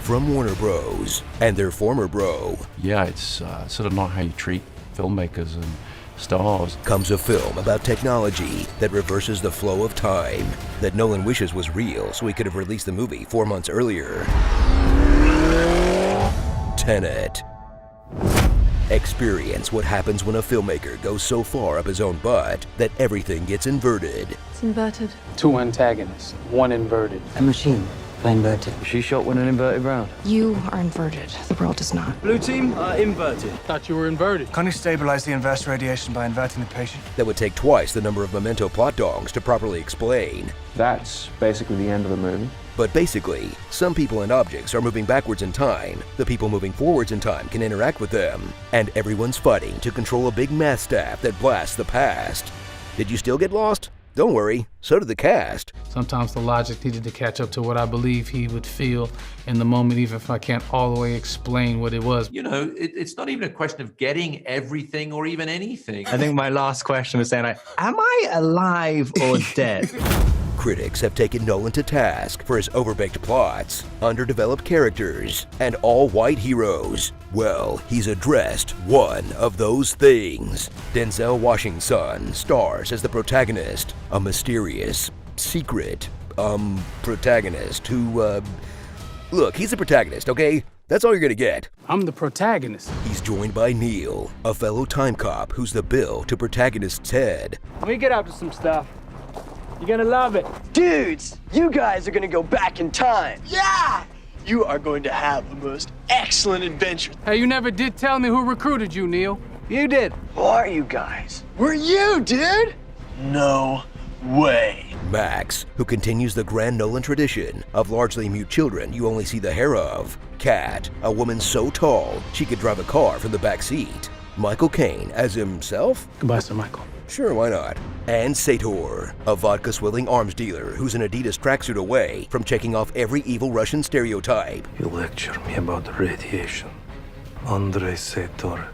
From Warner Bros. And their former bro. Yeah, it's sort of not how you treat filmmakers and stars. Comes a film about technology that reverses the flow of time, that Nolan wishes was real so he could have released the movie 4 months earlier. Tenet. Experience what happens when a filmmaker goes so far up his own butt that everything gets inverted. It's inverted. 2 antagonists, 1 inverted. A machine, inverted. She shot with an inverted round. You are inverted. The world is not. Blue team, inverted. Thought you were inverted. Can you stabilize the inverse radiation by inverting the patient? That would take twice the number of Memento plot dongs to properly explain. That's basically the end of the movie. But basically, some people and objects are moving backwards in time. The people moving forwards in time can interact with them. And everyone's fighting to control a big math staff that blasts the past. Did you still get lost? Don't worry, so did the cast. Sometimes the logic needed to catch up to what I believe he would feel in the moment, even if I can't all the way explain what it was. You know, it's not even a question of getting everything or even anything. I think my last question was saying, am I alive or dead? Critics have taken Nolan to task for his overbaked plots, underdeveloped characters, and all-white heroes. Well, he's addressed one of those things. Denzel Washington stars as the protagonist, a mysterious, secret, protagonist who, look, he's a protagonist, okay? That's all you're gonna get. I'm the protagonist. He's joined by Neil, a fellow time cop who's the Bill to protagonist's Ted. Let me get out to some stuff. You're gonna love it. Dudes, you guys are gonna go back in time. Yeah! You are going to have the most excellent adventure. Hey, you never did tell me who recruited you, Neil. You did. Who are you guys? We're you, dude! No way. Max, who continues the grand Nolan tradition of largely mute children you only see the hair of. Kat, a woman so tall she could drive a car from the back seat. Michael Caine as himself? Goodbye, Sir Michael. Sure, why not? And Sator, a vodka-swilling arms dealer who's an Adidas tracksuit away from checking off every evil Russian stereotype. You lecture me about radiation. Andrei Sator,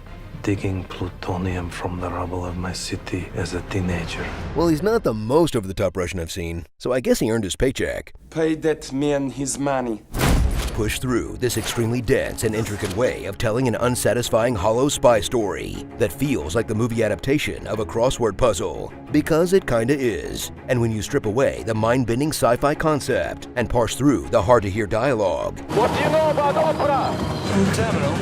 digging plutonium from the rubble of my city as a teenager. Well, he's not the most over-the-top Russian I've seen, so I guess he earned his paycheck. Pay that man his money. Push through this extremely dense and intricate way of telling an unsatisfying hollow spy story that feels like the movie adaptation of a crossword puzzle, because it kinda is. And when you strip away the mind-bending sci-fi concept and parse through the hard-to-hear dialogue. What do you know about opera? Terminal.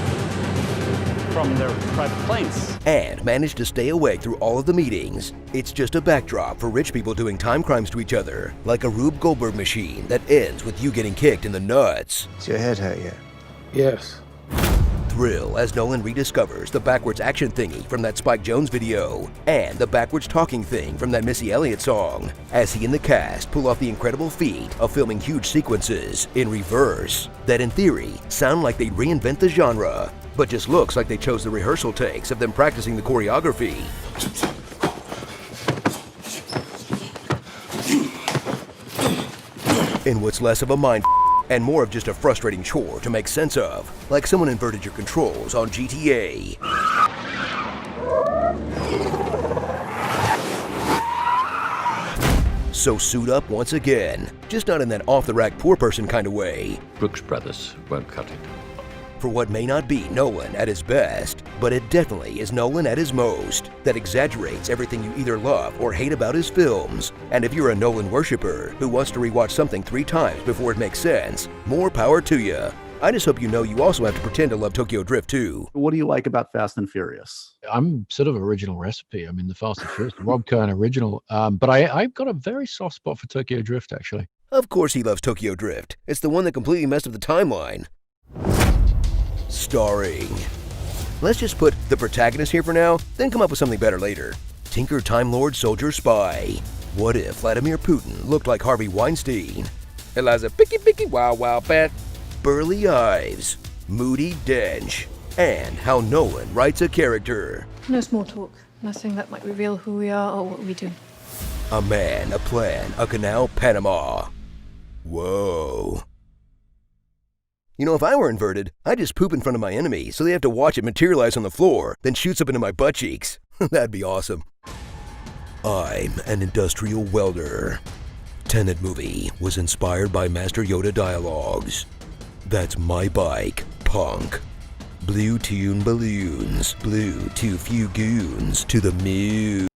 From their private planes. And manage to stay awake through all of the meetings. It's just a backdrop for rich people doing time crimes to each other, like a Rube Goldberg machine that ends with you getting kicked in the nuts. Does your head hurt yet? Yes. Thrill as Nolan rediscovers the backwards action thingy from that Spike Jonze video, and the backwards talking thing from that Missy Elliott song, as he and the cast pull off the incredible feat of filming huge sequences in reverse that in theory sound like they'd reinvent the genre, but just looks like they chose the rehearsal takes of them practicing the choreography. In what's less of a mind and more of just a frustrating chore to make sense of, like someone inverted your controls on GTA. So suit up once again, just not in that off-the-rack poor person kind of way. Brooks Brothers won't cut it. For what may not be Nolan at his best, but it definitely is Nolan at his most, that exaggerates everything you either love or hate about his films. And if you're a Nolan worshiper who wants to rewatch something 3 times before it makes sense, more power to you. I just hope you know you also have to pretend to love Tokyo Drift too. What do you like about Fast and Furious? I'm sort of original recipe. I mean, the Fast and Furious, the Rob Cohen original. But I've got a very soft spot for Tokyo Drift, actually. Of course he loves Tokyo Drift. It's the one that completely messed up the timeline. Starring. Let's just put the protagonist here for now, then come up with something better later. Tinker Time Lord Soldier Spy. What if Vladimir Putin looked like Harvey Weinstein? Eliza Picky Wow Wow Pat. Burly Ives. Moody Dench. And how Nolan writes a character. No small talk. Nothing that might reveal who we are or what we do. A man, a plan, a canal, Panama. Whoa. You know, if I were inverted, I'd just poop in front of my enemy so they have to watch it materialize on the floor, then shoots up into my butt cheeks. That'd be awesome. I'm an industrial welder. Tenet movie was inspired by Master Yoda dialogues. That's my bike, punk. Blue tune balloons, blue too few goons to the moon.